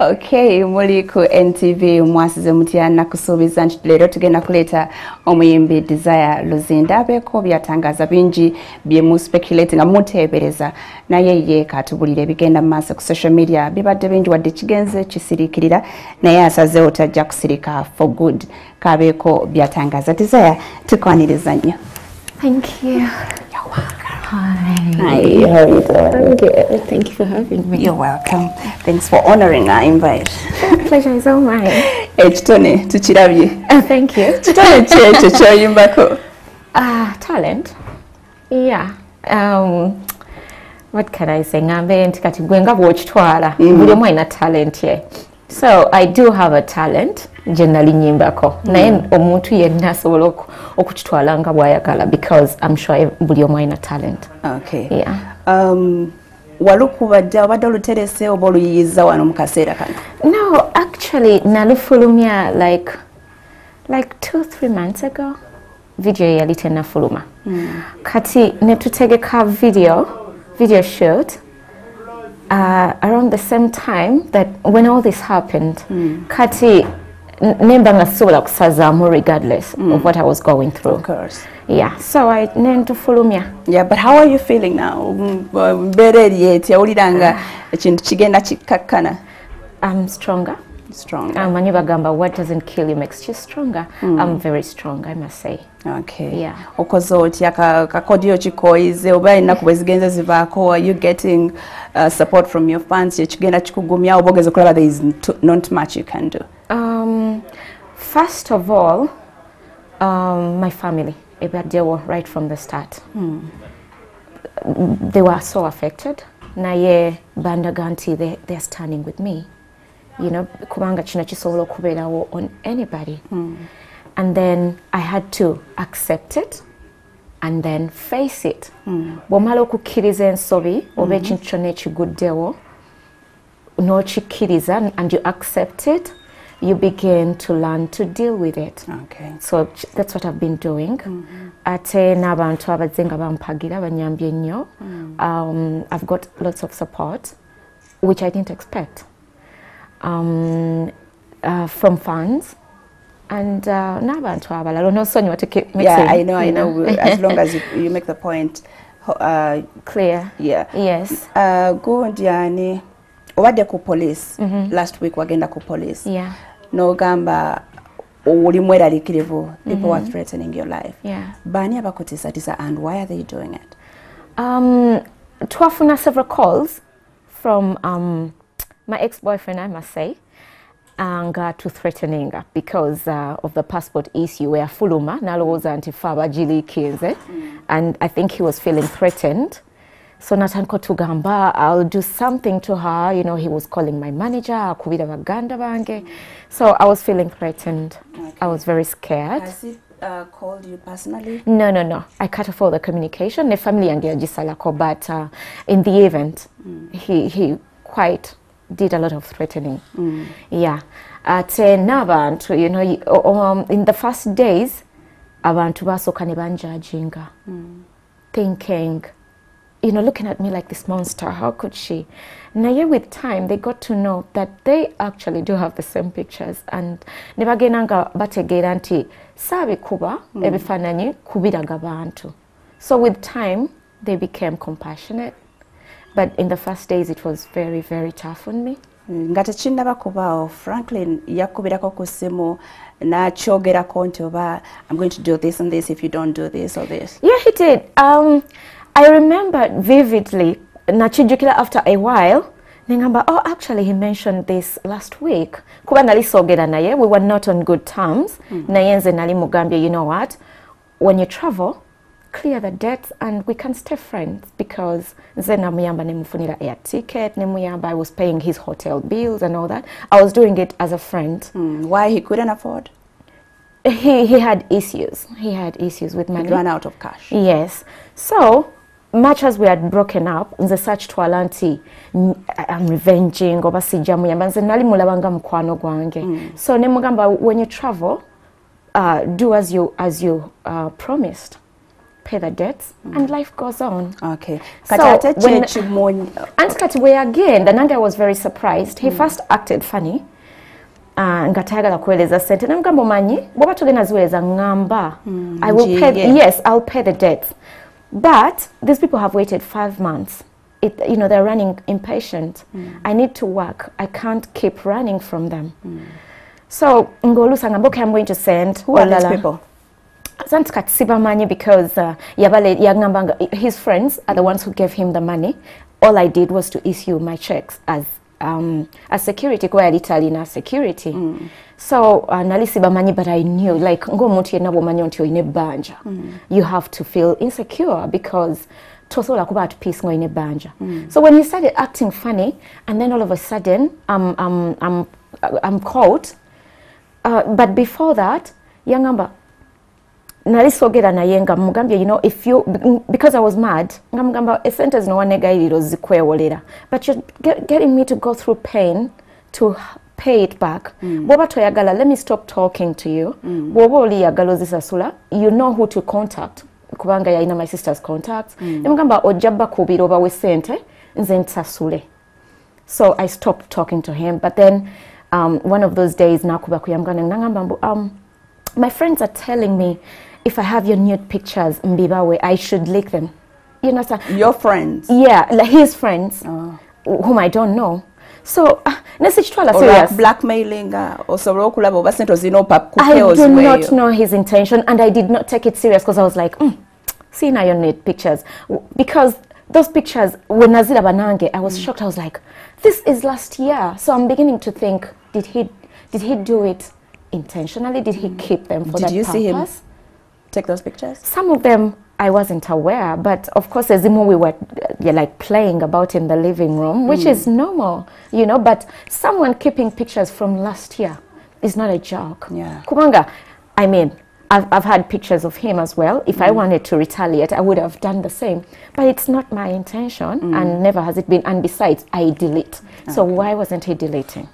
Okay, muli ku NTV Mwasuze Mutya nakusuubiza nti leero tugenda kuleeta omuyimbi Desire Luzinda beko byatangaza bingi byemu speculate nga muteebereza naye ye katubulire bigenda maaso ku social media bibadde bingi wadde kigenze kisirikirira naye asazeewo tajja kusirika for good kabeeko byatangaza Desire tukwaniriza nnyo. Thank you. You're welcome. Hi. Hi, how are you doing? I'm good. Thank you for having me. You're welcome. Thanks for honoring our invite. Pleasure is all mine. Ekitone tukirabye. Thank you. Kitone kyekyo kyoyimbako. Talent. Yeah. What can I say? Ngambe nti kati gwe nga bw'okitwala buli omu alina talent ye. So I do have a talent. Generally nyimbako. Naye omuntu yenna asobola okukitwala nga bw'ayagala because I'm sure buli omu alina talent. Okay. Yeah. Walukubadde obadde oluterese oba oluyiyiza wano mu kaseera kano? No, actually nalufulumya like 2-3 months ago. Video yali tennafuluma. Kati ne tutegeka video shoot around the same time that when all this happened. Kati nemba nga sobola kusazaamu regardless of what I was going through. Of course. Yeah, so I named to fulumya. Yeah, but how are you feeling now? Mbeereri etya owulira nga ekintu kigenda kikkakkana? I'm stronger. Stronger. Many bagamba what doesn't kill you makes you stronger. I'm very strong, I must say. Okay. Yeah. Okoze otya kakodyo kikoyize oba ennaku bwe zigenze zivaako, are you getting support from your fans? Ekigenda kikugumya oba ogeze kulaba there is not much you can do? First of all, my family, they were right from the start. They were so affected. Naye bandaganti, they're standing with me. You know, kubanga kino kisobola okubeerawo on anybody. And then I had to accept it and then face it. Bw'omala okukkiriza ensobi oba ekintu kyonna ekiguddewo n'okikkiriza and you accept it, you begin to learn to deal with it. Okay. So that's what I've been doing. Ate n'abantu abazze nga bampagira banyambye nnyo. I've got lots of support, which I didn't expect. From fans and n'abantu abalala nosonyiwa to keep mixing. Yeah, I know. As long as you make the point clear. Yeah. Yes. Gundi obadde ku police last week wagenda ku police. Yeah. No gamba oli mweraliikirivu. People were threatening your life. Yeah. Baani abakutiisatiisa and why are they doing it? Twafuna several calls from my ex-boyfriend, I must say, to threatening because of the passport issue where fuluma nalowooza nti ffe abagiriikinze, and I think he was feeling threatened. So natanko tugamba, I'll do something to her. You know, he was calling my manager, akubira baganda bange. So I was feeling threatened. Okay. I was very scared. Has he called you personally? No. I cut off all the communication. The family and the but in the event, he quite did a lot of threatening. Yeah. N'abantu, you know, in the first days, abantu basooka ne banjudginga, thinking, you know, looking at me like this monster, how could she? Naye with time, they got to know that they actually do have the same pictures, and ne bagendanga bategeera nti saabikuba ebifaananyi kubiraga bantu. So with time, they became compassionate. But in the first days, it was very, very tough on me. Nga tekinnaba kubaawo, Franklin yakubirako ku ssimu n'akyogerako nti oba I'm going to do this and this if you don't do this or this. Yeah, he did. I remember vividly, nachijukira after a while, nengamba, oh, actually he mentioned this last week. Kuba nali sogera naye, we were not on good terms. Naye nze nali mugambye, you know what, when you travel, clear the debts and we can stay friends, because nze namuyamba nemufunira air ticket, nemuyamba, I was paying his hotel bills and all that. I was doing it as a friend. Why he couldn't afford? He had issues. He had issues with money. He ran out of cash. Yes. So much as we had broken up, nze search twala nti I'm revenging oba sijja muyamba, nze nali mulabanga mukwano gwange. So nemugamba, when you travel, do as you promised. pay the debts, and life goes on. Okay. So when Nakazibwe again, the Nanga was very surprised. He first acted funny. Ngatayagala kueleza sente namugamba omanyi bwoba tugenda ziweleza ngamba I will pay yes, I'll pay the debts. But these people have waited 5 months. You know, they're running impatient. I need to work. I can't keep running from them. So ngolusa ngamba, okay, I'm going to send. Who are these people? Sibamanyi, because his friends are the ones who gave him the money. All I did was to issue my checks as security, kwa Italian security. So nali sibamanyi, but I knew, like ngo muntu yenna bwomanyi nti oyine banja, you have to feel insecure because tosobola kuba at peace ngo oyine banja. So when he started acting funny, and then all of a sudden I'm caught. But before that, yangamba nalisogera naye nga mugambye, you know, if you, because I was mad, ngamugamba essente zino wanegayiriro zikwewolera, but you're getting me to go through pain to pay it back. Bwoba toyagala, let me stop talking to you. Bwoba oli yagala ozisasula, you know who to contact. Kubanga yalina my sister's contacts. Nemugamba ojjaba kubira oba wesente nze nsasule. So I stopped talking to him, but then one of those days nakuba kuyamugana nangamba my friends are telling me if I have your nude pictures mbibawe, I should leak them. You know, your friends? Yeah, like his friends, whom I don't know. So, like blackmailing or so. I do not know his intention, and I did not take it serious because I was like, see now your nude pictures. Because those pictures, when Nazira Banange, I was shocked. I was like, this is last year. So I'm beginning to think, did he do it intentionally? Did he keep them for that purpose? Did you see him take those pictures? Some of them I wasn't aware, but of course as we were like playing about in the living room, which is normal, you know, but someone keeping pictures from last year is not a joke. Yeah. Kubanga, I mean, I've had pictures of him as well. If I wanted to retaliate, I would have done the same. But it's not my intention, and never has it been. And besides, I delete. Okay. So why wasn't he deleting?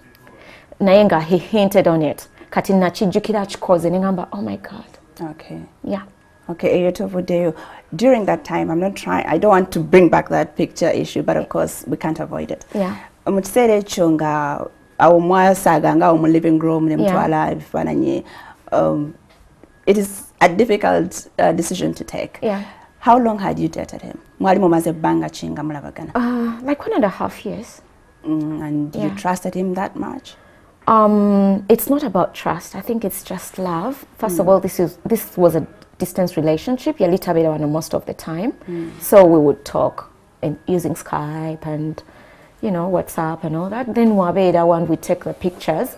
Nayenga, he hinted on it. Kati nachijukira chikoze nengamba, oh my God. Okay. Yeah. Okay, during that time, I don't want to bring back that picture issue, but of course we can't avoid it. Yeah. Mutsere chunga awumwasaga nga mu living room nemtwala bifananye. It is a difficult decision to take. Yeah. How long had you dated him? Mwali mumaze banga chinga mulabagana? Like 1.5 years. And you trusted him that much? It's not about trust. I think it's just love. First of all, this was a distance relationship. Yalitabira most of the time. So we would talk using Skype and, you know, WhatsApp and all that. Then wabeda one we take the pictures.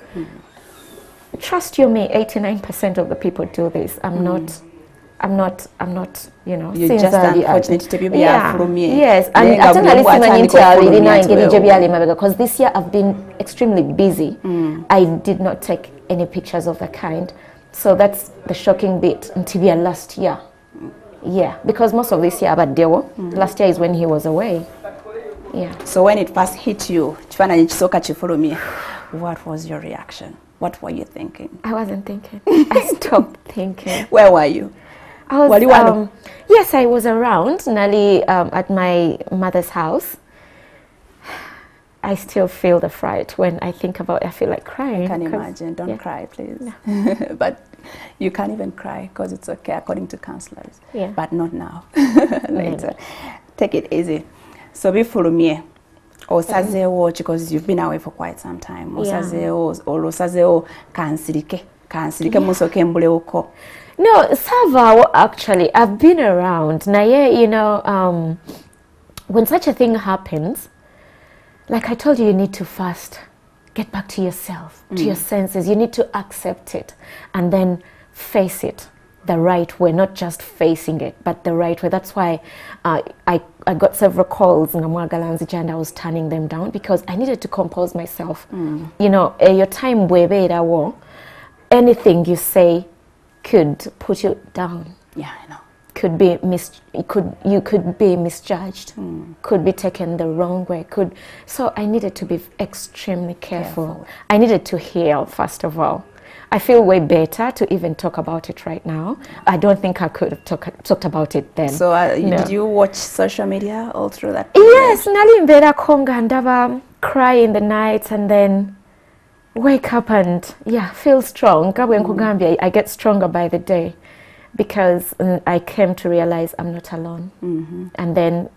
Trust you me, 89% of the people do this. I'm not, you know. You're just unfortunate to be from me. Yes, and because this year I've been extremely busy. I did not take any pictures of the kind. So that's the shocking bit until last year. Yeah, because most of this year about Dewo, last year is when he was away. Yeah. So when it first hit you, what was your reaction? What were you thinking? I wasn't thinking. I stopped thinking. Where were you? I was, yes, I was around, Nali, at my mother's house. I still feel the fright when I think about it. I feel like crying. I can imagine. Don't cry, please. No. But you can't even cry because it's okay, according to counselors. Yeah. But not now. Later. Take it easy. So before me, Osazeo, because you've been away for quite some time. Osazeo, kansirike musoke mbuleuko. No, Sava, actually, I've been around. Naye, you know, when such a thing happens, like I told you, you need to first get back to yourself, to your senses. You need to accept it and then face it the right way, not just facing it, but the right way. That's why I got several calls and I was turning them down because I needed to compose myself. You know, your time where anything you say could put you down. Yeah, I know. You could be misjudged, could be taken the wrong way, so I needed to be extremely careful. I needed to heal, first of all. I feel way better to even talk about it right now. I don't think I could have talked about it then. So did you watch social media all through that period? Yes, nali mbera konga ndaba cry in the night and then wake up and feel strong. I get stronger by the day because I came to realize I'm not alone. And then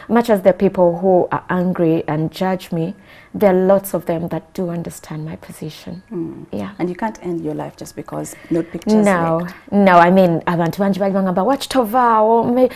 much as there are people who are angry and judge me, there are lots of them that do understand my position. Yeah. And you can't end your life just because nude pictures. No, I mean, abantu banji bali banga watch tova,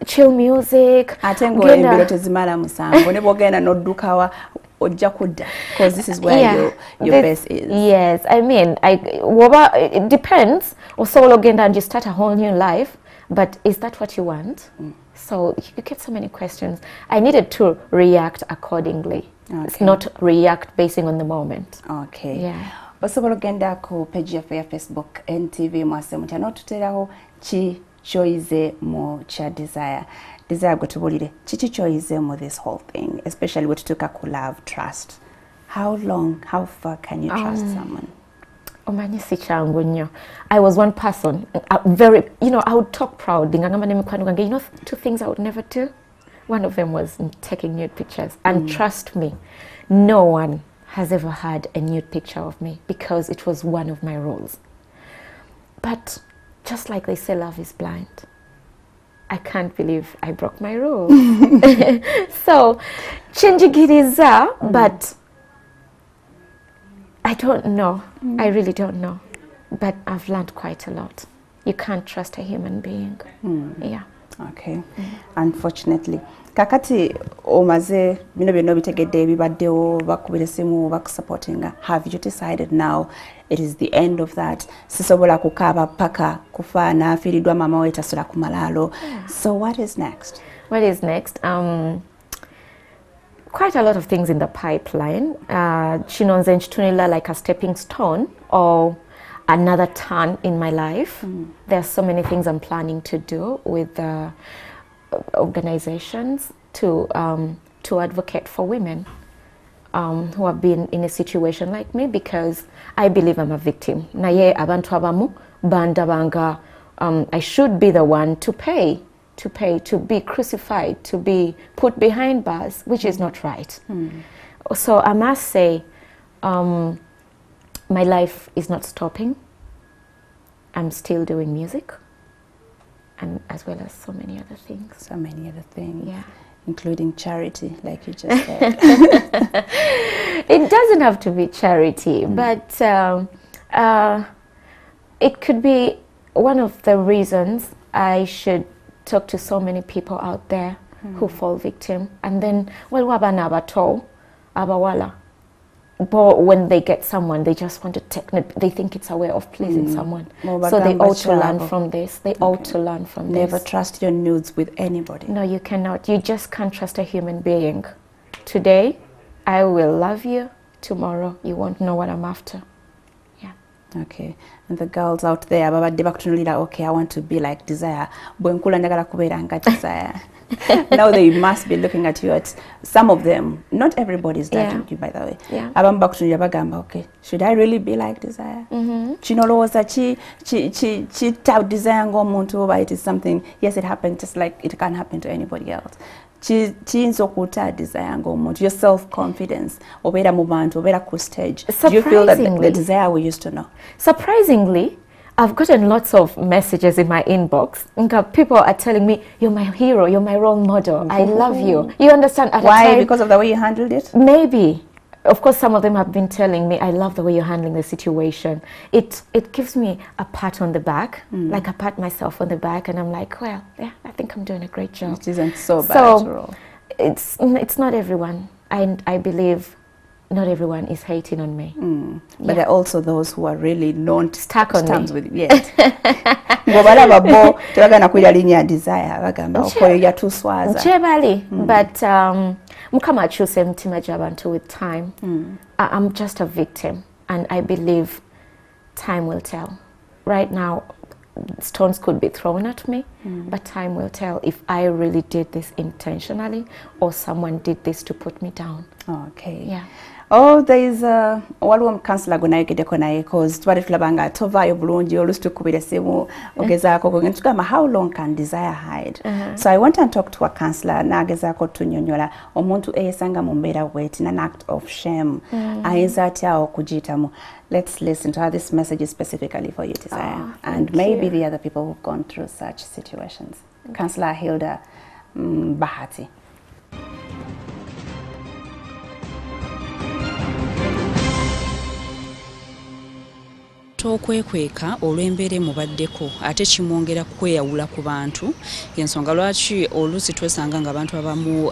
chill music. Atengo embiro tezimala musango ne bogenda noddukawa ojja kudda because this is where your base is. Yes, I mean, it depends. Osobola ogenda and you start a whole new life, but is that what you want? So you get so many questions. I needed to react accordingly. It's not react basing on the moment. Okay. Yeah. Osobola ogenda ku page yaffe ya Facebook NTV Mwasuze Mutya n'otuterawo ki choice mu cha desire. Desire gotubulire chichi choice mu this whole thing, especially what took ku love, trust. How far can you trust someone? I was one person, very, I would talk proud. Two things I would never do. One of them was taking nude pictures. And trust me, no one has ever had a nude picture of me because it was one of my rules. But just like they say, love is blind. I can't believe I broke my rule. So, chenjigiriza, but I don't know. I really don't know. But I've learned quite a lot. You can't trust a human being. Yeah. Okay. Unfortunately. Kakati omaze bino byonna bitegedde bibaddewo bakubira essimu bakusupportinga. Have you decided now it is the end of that? Sisobola kukaaba paka kufa naafiiriddwa mama we tasula ku malaalo. So what is next? What is next? Quite a lot of things in the pipeline. Chinonze nchitunila like a stepping stone or another turn in my life. There are so many things I'm planning to do with organizations to advocate for women who have been in a situation like me, because I believe I'm a victim. Naye abantu abamu bandabanga I should be the one to pay, to be crucified, to be put behind bars, which is not right. So I must say, my life is not stopping. I'm still doing music, and as well as so many other things. So many other things. Yeah. Including charity, like you just said. It doesn't have to be charity, but it could be one of the reasons I should talk to so many people out there who fall victim. And then, well, wabana abato, abawala. But when they get someone, they just want to they think it's a way of pleasing someone. So they ought to learn from this. They ought to learn from this. Never trust your nudes with anybody. No, you cannot. You just can't trust a human being. Today, I will love you. Tomorrow, you won't know what I'm after. Yeah. Okay. And the girls out there, okay, I want to be like Desire. Desire. Now they must be looking at you at some of them. Not everybody is judging you, by the way. Yeah. Okay, should I really be like Desire? Chinolowoza chi Desire ngomuntu, but it is something. Yes, it happened just like it can happen to anybody else. Desire your self-confidence obera mu bantu obera ku stage. Do you feel that the Desire we used to know? Surprisingly, I've gotten lots of messages in my inbox. People are telling me, you're my hero, you're my role model, I love you. You understand? At why? A time, because of the way you handled it? Maybe. Of course, some of them have been telling me, I love the way you're handling the situation. It gives me a pat on the back, like I pat myself on the back, and I'm like, well, yeah, I think I'm doing a great job. It isn't so bad after all. It's not everyone. I believe not everyone is hating on me. But there are also those who are really not stuck on me. With yes. But Mukama achuse mtima jabantu with time. I'm just a victim, and I believe time will tell. Right now, stones could be thrown at me, but time will tell if I really did this intentionally or someone did this to put me down. Okay. Yeah. Oh, there is waliwo counselor gonayogedeko naye cause tubadde tulabanga tovaayo bulungi oluusi tukubira essimu ogezaako kugenda tugamba how long can desire hide. So I went and talked to a counselor n'agezaako tunyonyola omuntu eyesanga mu mbeera bw'eti an act of shame ayinza atya okugiyitamu. Let's listen to how this message is specifically for you, Desire, and maybe the other people who've gone through such situations. Councillor Hilda Bahati. Okwekweka olw'embeera mubaddeko ate kimwongera kweyawula ku bantu y'ensonga lwaki oluusi twesanga nga abantu abamu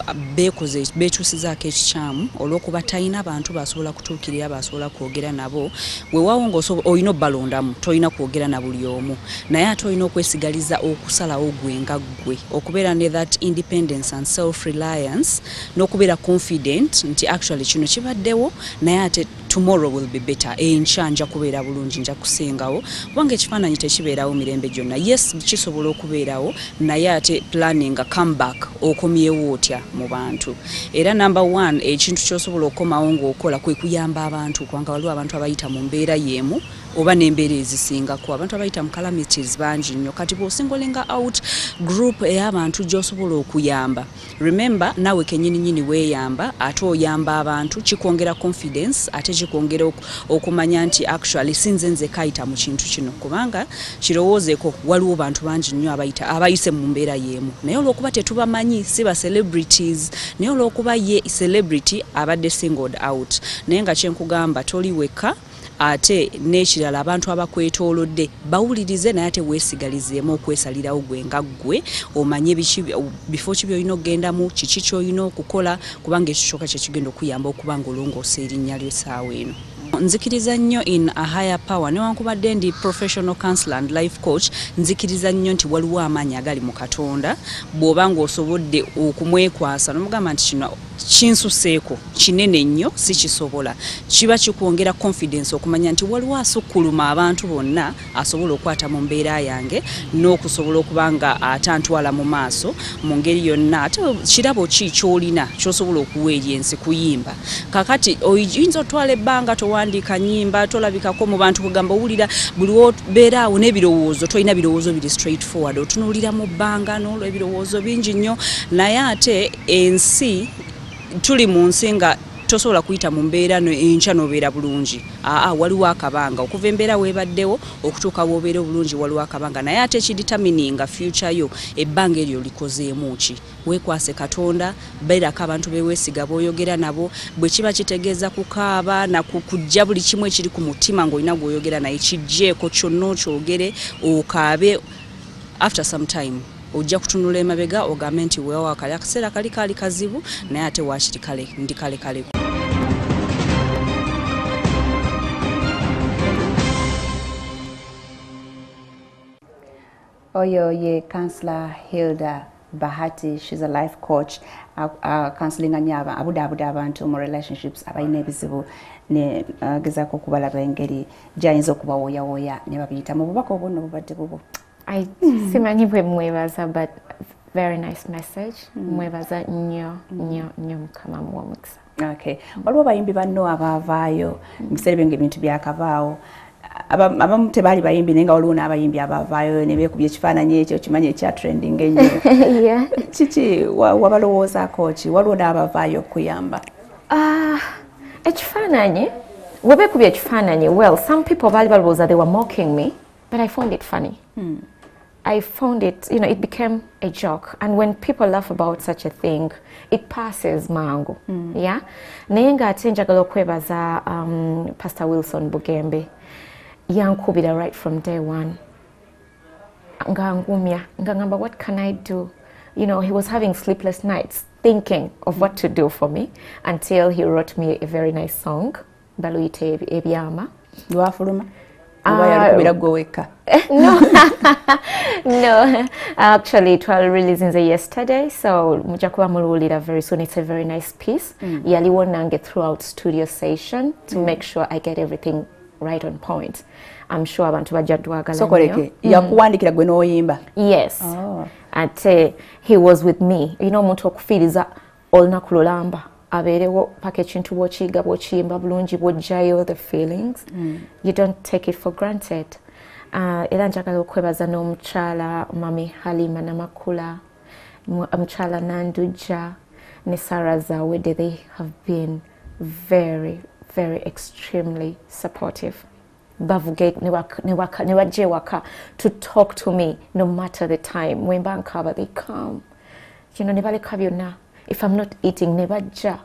beekyusizaako ekikyamu olw'okuba talina abantu basobola kutuukirira basobola kwogera nabo weewaawo ng'olina obbalondamu tolina kwogera na buli omu naye ate olina okwesigaliza okusalawo gwe nga ggwe okubeera ne that independence and self reliance n'okubeera confident nti actually kino kibaddewo naye ate tomorrow will be better. Enkya nja kubeera bulungi nja kusingawo kubanga ekifaananyi tekibeerawo mirembe gyonna. Yes, kisobola okubeerawo naye ate planning a comeback okomyewo otya mu bantu. Era number 1 ekintu ky'osobola okomawo ng'okola kwe kuyamba abantu kubanga waliwo abantu abayita mu mbeera y'emu oba n'embeera ezisingako. Abantu abayita mu calamities bangi nnyo kati bw'osingolinga out group ey'abantu gy'osobola okuyamba. Remember nawe kennyini weeyamba ate oyamba abantu kikwongera confidence ate kikwongera okumanya nti actually sinze nze kayita mu kintu kino kubanga kirowoozeeko waliwo bantu bangi nnyo abayise mu mbeera y'emu naye olw'okuba tetubamanyi si ba celebrities naye olw'okuba ye celebrity abadde singled out naye nga kyenkugamba toli wekka ate n'ekirala abantu abakwetoolodde bawulirize naye ate weesigalizeemu okwesalirawo gwe nga ggwe omanye bifo ki by'olina okugendamu kiki ky'olina okukola kubanga ekyo kyokka kyekigenda okuyamba okuba ng'olongoosa erinnya ly'essaawa eno. Nzikiriza nnyo in a higher power newankubadde ndi professional counselor and life coach nzikiriza nnyo nti waliwo amaanyi agali mu Katonda bw'oba ng'osobodde okumwekwasa n'omugamba nti kino kinsuseeko kinene nnyo si kisobola kiba kikwongera confidence okumanya nti waliwo asukkuluma abantu bonna asobola okwata mu mbeera yange n'okusobola okuba nga atantwala mu maaso mu ngeri yonna ate kirabo ki ky'olina ky'osobola okuweerya ensi kuyimba kakati oyinza otwala ebbanga towandiika nnyimba tolabikako mu bantu kugamba owulira buli wobeera awo n'ebirowoozo tolina birowoozo biri straight forward otunuulira mu bbanga n'olwo ebirowoozo bingi nnyo naye ate ensi tuli mu nsi nga tosobola kuyita mu mbeera enkya n'obeera bulungi waliwo akabanga okuva embeera weebaddewo okutuuka bw'obeera obulungi waliwo akabanga naye ate ekidetermininga future yo ebbanga eryo likozeemu ki weekwase Katonda beerako abantu beweesiga b'oyogera nabo bwe kiba kitegeeza kukaaba na kujja buli kimu ekiri ku mutima ng'olina gw'oyogera naye kijjeeko kyonna okyogere okaabe after some time ojja kutunula emabega ogambe nti weewa akali akaseera kali kazibu naye ate waakiri kale ndi kale. Oyo ye Councillor Hilda Bahati. She's a life coach, counseling anyaba abudabuda abantu mu relationships abayina ebizibu ne gezaako okubalaba engeri gyayinza okubawoyawoya ne babiyita mu bubaka obunno bubadde bubo. I simanyi bwe mwebaza, but very nice message. Mwebaza nnyo mukama muwa mukisa. Okay. Waliwo bayimbi banno abaavaayo mu biseera ebyo ng'ebintu byakavaawo abamu tebaali bayimbi naye nga waliwo n'abayimbi abaavaayo ne beekubya ekifaananyi ekyo kimanyi ekya trending ennyo. Kiki wabalowoozaako ki? Waliwo n'abavaayo okuyamba? Ekifaananyi we beekubya ekifaananyi, well, some people baali balowooza they were mocking me, but I found it funny. I found it, it became a joke. And when people laugh about such a thing, it passes mangu. Yeah? Naye ng'ate njagala okwebaza Pastor Wilson Bugembe. Yankubira right from day one. Ngangumya. Ngangamba, what can I do? He was having sleepless nights thinking of what to do for me until he wrote me a very nice song. Baluyite ebyama. Lwafuluma? No, actually it was released yesterday, so mujakuba mululira very soon. It's a very nice piece. Yaliwo nange throughout studio session to make sure I get everything right on point. I'm sure abantu bajja dwagala. So koreke yakuwandikira gwe n'oyimba? Yes. He was with me. Omuntu okufiiriza olunaku lulamba abeerewo paka ekintu bw'okiyiga bw'okiyimba bulungi bw'oggyayo the feelings. You don't take it for granted. Era njagala okwebaza n'omukyala Mami Halima Namakula, omukyala Nandujja ne Sarah Zawede. They have been very, very extremely supportive. Bavuge ne bajja ewaka to talk to me no matter the time. When bankaba, they come. You know, ne baleka byonna. If I'm not eating, ne bajja.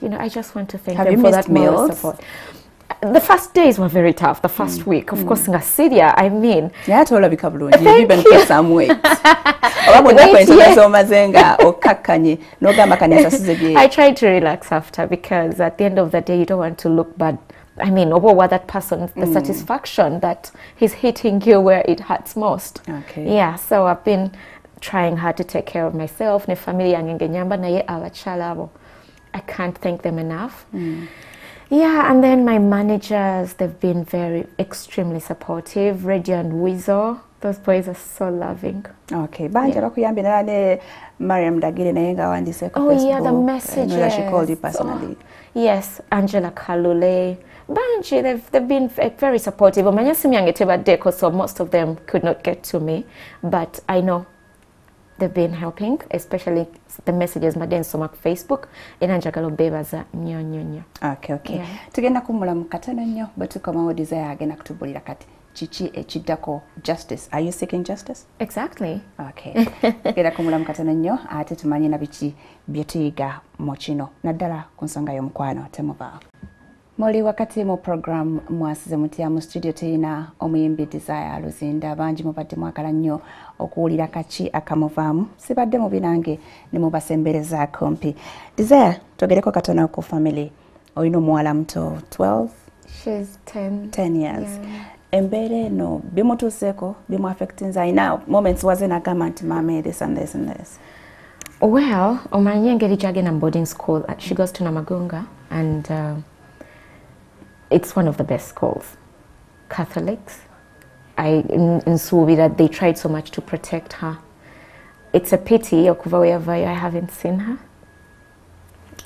You know, I just want to thank them for that moral support. The first days were very tough, the first week. Of course, in Syria, I mean. Yeah, told you you've even put some weight. I tried to relax after, because at the end of the day, you don't want to look bad. I mean, what that person, the satisfaction that he's hitting you where it hurts most. Okay. Yeah, so I've been trying hard to take care of myself. Ne family yange nyamba naye abachala abo. I can't thank them enough. Yeah, and then my managers, they've been extremely supportive. Reggie and Weasel, those boys are so loving. Okay, Mariam Dagire nayenga wandise ko Facebook. Oh yeah, the messages. She called you personally. Yes, Angela Kalule. Banji, they've been very supportive. So most of them could not get to me, but I know they've been helping, especially the messages maden somak Facebook enanjagalo bebaza nnyo. Okay. Yeah. Tugenda kumula mukatano nnyo batukoma Desire agenda kutubulira kati chichi echiddako justice. Are you seeking justice? Exactly. Okay. Tugenda kumula mukatano nnyo ate tumanye na biki byetuyiga mu kino naddala ku nsonga y'omukwano temuva. Moli wakati mu program Mwasuze Mutya mu studio teina omuyimbi Desire Luzinda banji mubadde mwagala nnyo okuwulira kaki akamuvaamu sibadde mu binange ne mubasembereza kompi. Desire, togereko katono ku family. Oyino muwala muto 12? She's 10. 10 years. Yeah. Embere no bimutuuseko bimu affecting zaina moments wasn't a government mame this and this and this. Well, omanyi engeri gyagenda mu boarding school. She goes to Namagunga, and it's one of the best schools. Catholics. In Suwira, they tried so much to protect her. It's a pity okuva wherever I haven't seen her.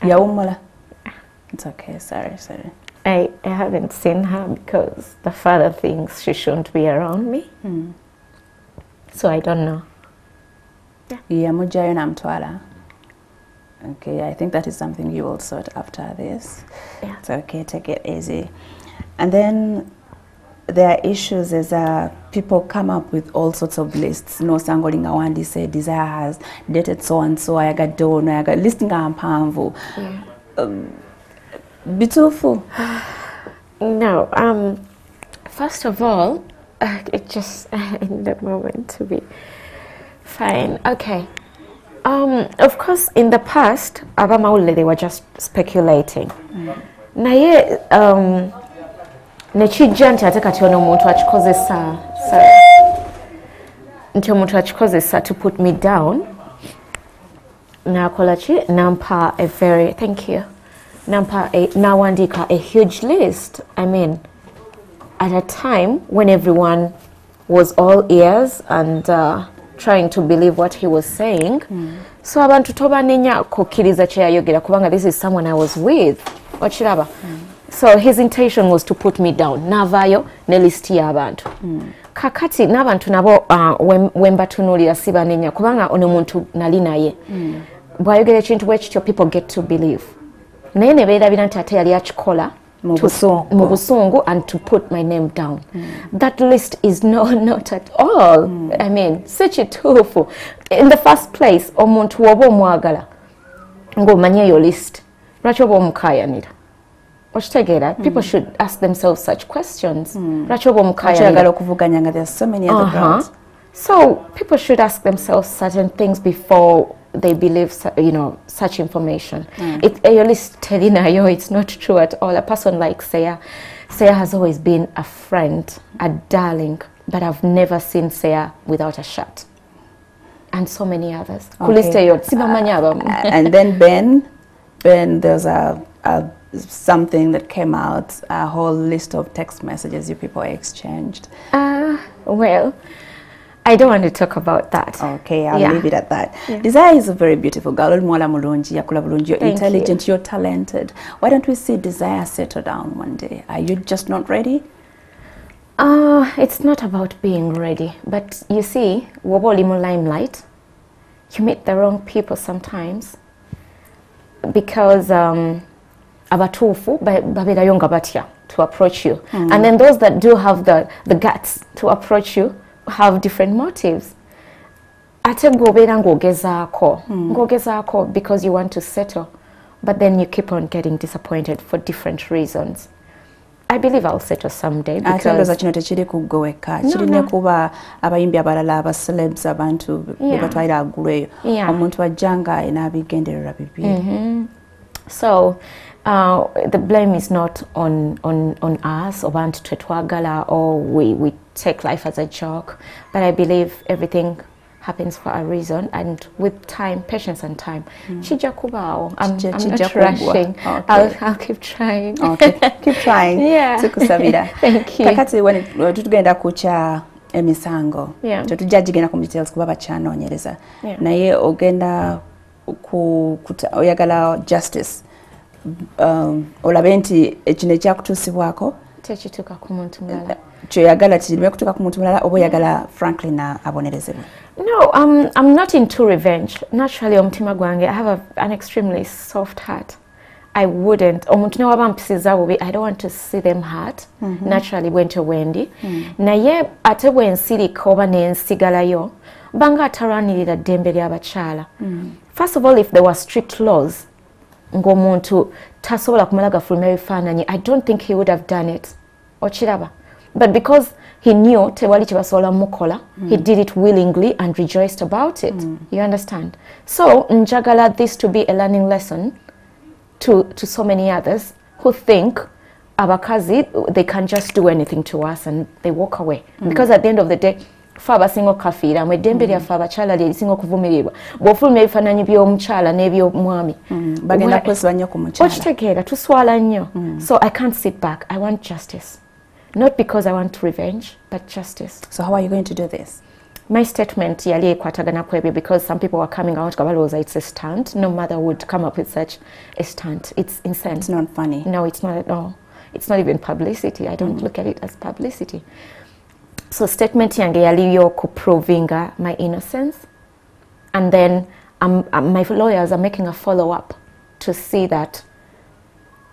Yaumala. It's okay, sorry. I haven't seen her because the father thinks she shouldn't be around me. So I don't know. Yeah, mujayo na mtwala. Okay, I think that is something you will sort after this. Yeah. It's okay, take it easy. And then there are issues as people come up with all sorts of lists. No sangolinga wandi say Desire has dated so and so, I got dono, I got listing ampanvu. Bitufu. No, first of all, it just in the moment to be fine. Okay. Of course, in the past, abamaule they were just speculating. Naye nekijja nti ate kati ono omuntu akikozesa to put me down. Nakola ki nampa a very nawandika a huge list. I mean, at a time when everyone was all ears and trying to believe what he was saying. So abantu tobanenya kukkiriza kye yayogera kubanga this is someone I was with. Ochiraba. So his intention was to put me down. Navayo ne list y'abantu. Kakati n'abantu nabo wembatunulira sibanenya kubanga ono muntu nali naye. Bwayogera ekintu bwekityo people get to believe. Naye ne beerabira nti ate yali akikola mu busungu and to put my name down. That list is not at all. I mean, such a tofu. In the first place, omuntu woba omwagala ng'omanye your list. Lwaki oba omukayanira? Okitegeera, people should ask themselves such questions. Lwaki oba omukayanira? Okuvuganya, there's so many other grounds. So people should ask themselves certain things before they believe, such information. Your list, Terinayo, it's not true at all. A person like Seya has always been a friend, a darling, but I've never seen Seya without a shirt. And so many others. Okay. And then Ben, there's something that came out, a whole list of text messages you people exchanged. Well, I don't want to talk about that. Okay, I'll leave it at that. Yeah. Desire is a very beautiful girl. You're intelligent, you're talented. Why don't we see Desire settle down one day? Are you just not ready? It's not about being ready, but you see, wobolimu limelight, you meet the wrong people sometimes because abatufu babirayo nga batya to approach you, and then those that do have the guts to approach you have different motives. Ate gobera ngogezaako because you want to settle, but then you keep on getting disappointed for different reasons. I believe I'll settle someday because kino tekiri kuggoweka kirina kuba abayimbi abalala abacelebs abantu bebatwalira agulweyo omuntu ajjanga enabigendererwa bibiri. So the blame is not on us or bantu twetwagala or we take life as a joke, but I believe everything happens for a reason, and with time, patience and time, chija kubao. I'm not rushing. Okay. I'll keep trying. Okay, keep trying. Yeah. Thank you. Kakati when tutugenda kucha emisango. Yeah. Tutujagigenda ku details kuba bachanoonyereza. Naye ogenda oyagala justice. Olabe nti ekino ekyakutuusibwako tekituuka ku muntu mulala. Kyoyagala kireme kutuuka ku muntu mulala oba oyagala Franklin abonerezebwe? No, I'm not into revenge. Naturally, omutima gwange, I have an extremely soft heart. I wouldn't. Omuntu newaba mpisiza bubi, I don't want to see them hurt. Naturally, went wendi. Naye ate bwensirika oba nensigalayo, banga atalwanirira ddembe ly'abakyala. First of all, if there were strict laws, ng'omuntu tasobola kumala gafuluma ebifaananyi, I don't think he would have done it. Okiraba. But because he knew tewali kibasobola mukola, he did it willingly and rejoiced about it. You understand? So njagala this to be a learning lesson to so many others who think abakazi they can just do anything to us and they walk away. Because at the end of the day, faba singo kafira mwe dembe lya faba chala lye singo kuvumirirwa bwofuluma ebifaananyi by'omukyala n'eby'omwami bagenda kwesibwa nnyo ku mukyala okitegeera tuswala nnyo. So I can't sit back. I want justice. Not because I want revenge, but justice. So how are you going to do this? My statement yali ekwatagana kwebyo because some people were coming out kabalooza it's a stunt. No mother would come up with such a stunt. It's insane. It's not funny. No, it's not at all. It's not even publicity. I don't look at it as publicity. So statement yange yali yo kuprovinga my innocence, and then my lawyers are making a follow-up to see that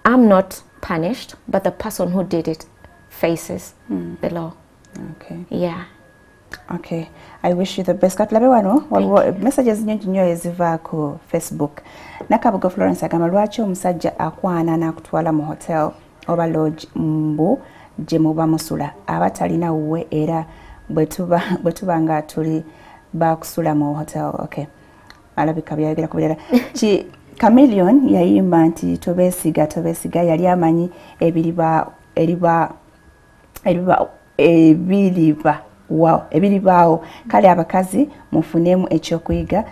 I'm not punished, but the person who did it faces the law. Okay. Yeah. Okay. I wish you the best. Katulabe wano messages nnyo eziva ku Facebook. Nakabuga Florence agamba lwaki omusajja akwana n'akutwala mu hotel oba lodge mbu gye muba musula abatalina wuwe era bwe tuba nga tuli bakusula mu hotel. Okay. Alabika byayogera ku birala. Chameleon yayimba nti tobeesiga yali amanyi ebiribaawo kale abakazi mufunemu ekyokuyiga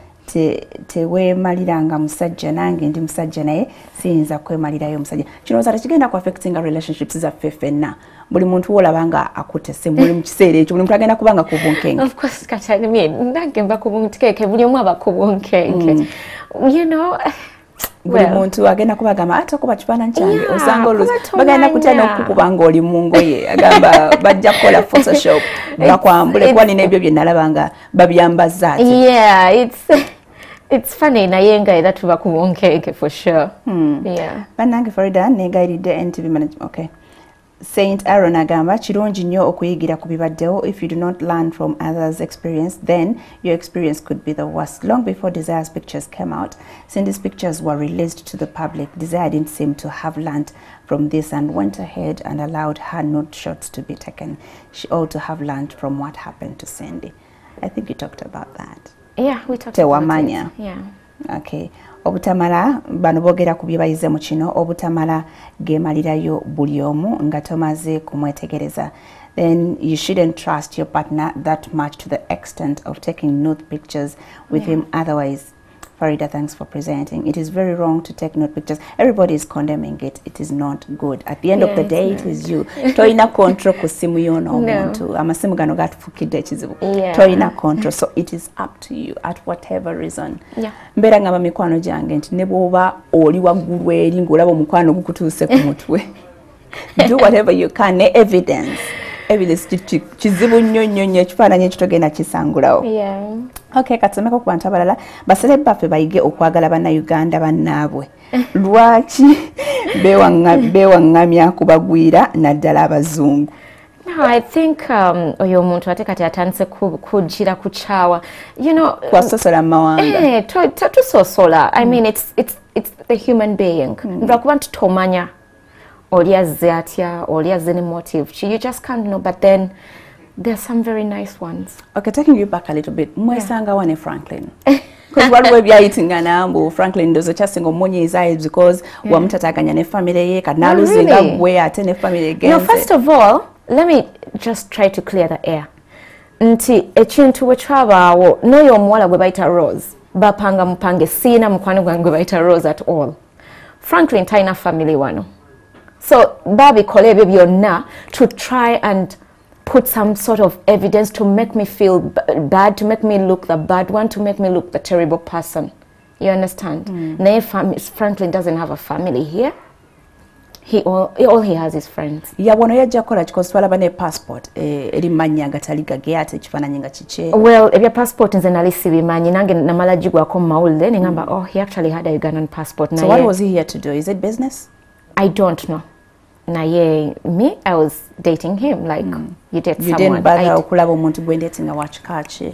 teweemaliranga musajja nange ndi musajja naye siyinza kwemalirayo musajja. Kino kigenda ku affecting relationships zaffe ffenna. Buli muntu wolabanga akutese muli mu kiseera ekyo buli muntu agenda kubanga ku bunkenke. Of course katani nange mba ku bunkenke buli omu aba ku bunkenke. You know, buli muntu agenda kubagamba ate kuba kifaananyi kyange osanga oluzi bagenda kutya n'okukubanga oli mu ngoye agamba bajja kukola photoshop bakwambule kuba nina ebyo bye nalabanga babyambaza ate. Yeah, it's funny naye nga era tuba ku bunkenke for sure. Yeah. Bannange Faridah neegayiridde NTV management. Okay. Saint Aaron agamba kirungi nnyo okuyigira ku bibaddewo. If you do not learn from others' experience, then your experience could be the worst. Long before Desire's pictures came out, Cindy's pictures were released to the public. Desire didn't seem to have learned from this and went ahead and allowed her nude shots to be taken. She ought to have learned from what happened to Cindy. I think you talked about that. Yeah, we talked about it. Yeah. Okay. Obutamala bano boogera ku bye bayize mu kino obutamala gemalirayo buli omu nga tomaze kumwetegereza. Then you shouldn't trust your partner that much to the extent of taking nude pictures with him. Otherwise, Faridah, thanks for presenting. It is very wrong to take nude pictures. Everybody is condemning it. It is not good. At the end of the day, it is you. Toina control kusimu yono omuntu. Amasimu gano gatufukidde ekizibu. Toina control. So it is up to you at whatever reason. Mbera ngamba mikwano gyange nti ne bwoba oli waggulu eri ng'olaba omukwano gukutuuse ku mutwe. Do whatever you can. Ne evidence kizibu nnyo ekifaananyi ekitogenda kisangulawo. Okay, katsomeko ku bantu abalala basale baffe bayige okwagala bannayuganda bannaabwe. Lwaki bewaŋŋamya kubagwira naddala abazungu? No, I think oyo omuntu ate kati atandise kugira kuchawa. You know, kwasosola mawanga. Tusosola. I mean, it's the human being. Lwakuba tutomanya oli azze atya, oli azze ne motive. You just can't know, but then there's some very nice ones. Okay, taking you back a little bit. Mwesanga wane Franklin. Because what we are eating nambo Franklin does a chasing of money is because wamutataganya ne family ye kana Luzinda we ate ne family again. No, first of all, let me just try to clear the air. Nti ekintu we trabawo noyo omuwala gwe bayita Rose. Bapanga mupange sina mukwano gwange gwe bayita Rose at all. Franklin taina family wano. So Barbie kolebe byonna to try and put some sort of evidence to make me feel bad, to make me look the bad one, to make me look the terrible person. You understand? Franklin doesn't have a family here. All he has is friends. Yeah, wano yajja kola because twalaba ne passport erimanya gatali gage ate kifananyi nga kiche. Well, ebya passport nze nali sibimanyi nange namala jigwako mu mawulire ne ngamba oh, he actually had a Ugandan passport. So what was he here to do? Is it business? I don't know. Naye me, I was dating him like you date someone. You didn't bother okulaba omuntu gwe dating wa kikachi?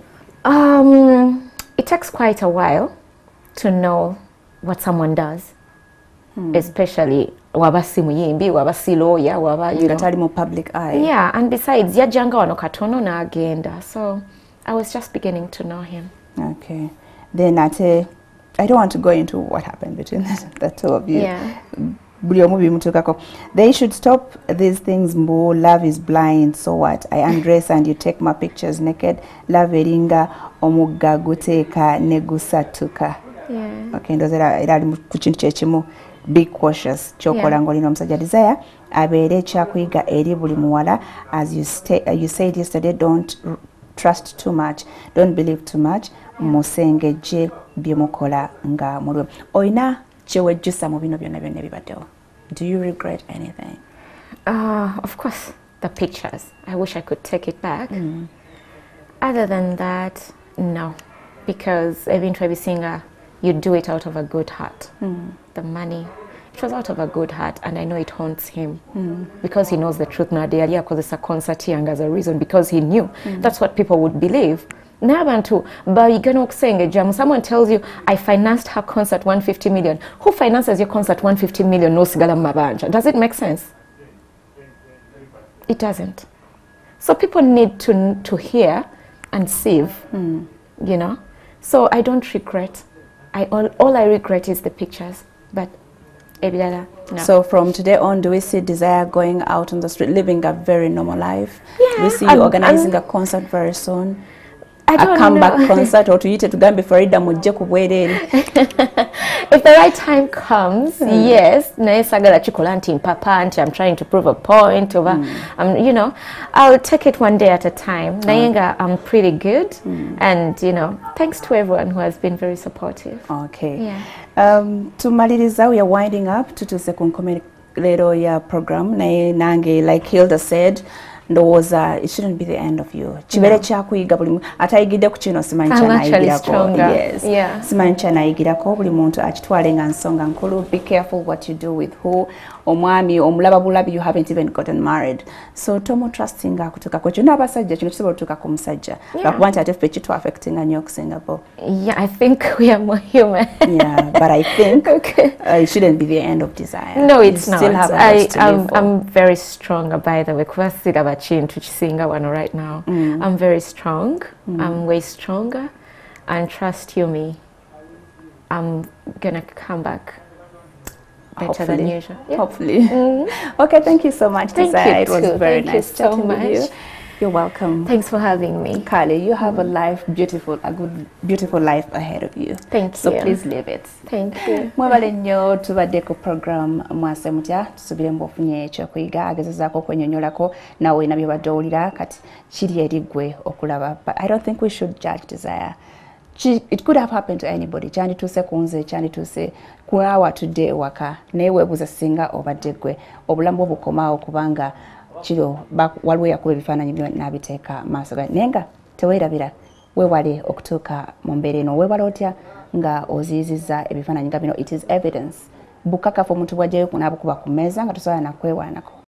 It takes quite a while to know what someone does. Especially waba si muyimbi, waba si lawyer, waba you know more public eye. Yeah, and besides yajanga wano katono na agenda. So I was just beginning to know him. Okay. Then I don't want to go into what happened between the two of you. Yeah. They should stop these things more. Love is blind. So what? I undress and you take my pictures naked. Love eringa omuga guteka negusatuka. Yeah. Okay, ndoze era kuchintu chechimu. Be cautious. Chokola ngolino msajja Desire abere kyakuyiga eri buli muwala. As you said yesterday, don't trust too much. Don't believe too much. Musengeje byemukola nga mulwe. Oina chewejjusa mu bino byonna byonna bibaddewo. Do you regret anything? Of course, the pictures. I wish I could take it back. Other than that, no. Because eventually singer, you do it out of a good heart. The money, it was out of a good heart, and I know it haunts him because he knows the truth. Nadia, because it's a concert here, as a reason, because he knew that's what people would believe. Nabantu, but you cannot saying a jam. Someone tells you, I financed her concert 150 million. Who finances your concert 150 million? No sigala mabanja. Does it make sense? It doesn't. So people need to hear and sieve, you know. So I don't regret. All I regret is the pictures. But no. So from today on, do we see Desire going out on the street, living a very normal life? Yeah, do we see you organizing a concert very soon? A comeback concert or to eat it to Gambi Faridah mujje kubwerere? If the right time comes, yes. Naesagala chikolanti papanti. I'm trying to prove a point over. You know, I'll take it one day at a time. Nayenga, I'm pretty good, and you know, thanks to everyone who has been very supportive. Okay. Yeah. Tumaliriza, we are winding up. Tutuse kunkomerero ya program. Naye nange, like Hilda said, it shouldn't be the end of you. Chibere kyakuyiga buli atayigidde ku kino simanyi kyanayigirako. Yes. Yeah. Simanyi kyanayigirako buli muntu akitwale nga nsonga nkulu. Be careful what you do with who. Omwami omulaba bulabi, you haven't even gotten married. So tomo trusting akutuka ko kyonna abasajja kino kisobola okutuuka ku musajja. Lwakuba nti ate ffe kitu affecting nnyo okusingapo. Yeah, I think we are more human. Yeah, but I think it shouldn't be the end of Desire. No, it's not. I'm very strong, by the way. Kubasiga bachintu kisinga wano right now. I'm very strong. I'm way stronger. And trust you me, I'm gonna come back better than usual. Yeah. Hopefully. Okay, thank you so much, Desire. It was very nice chatting with you. You're welcome. Thanks for having me. Kale, you have a beautiful life ahead of you. Thank you. So please live it. Thank you. Mwebale nnyo tubadde ku program Mwasuze Mutya tusubire mbofunye ekyokuyiga agezezaako okwenyonyolako nawe olina byobadde owulira kati kiri eri ggwe okulaba. But I don't think we should judge desire. It could have happened to anybody. Kyandituuse ku nze, kyandituuse ku awa tudde ewaka naye weebuuza singa obadde ggwe obulamu obukomaawo kubanga kiro waliwo yakuba ebifaananyi n'abiteeka maaso ga naye nga teweerabira weewale okutuuka mu mbeera eno weewale otya nga oziyizizza ebifaananyi nga bino. It is evidence bukakafu omuntu bw'ajjayo n'abukuba ku mmeeza nga tosobola nakwewaanako.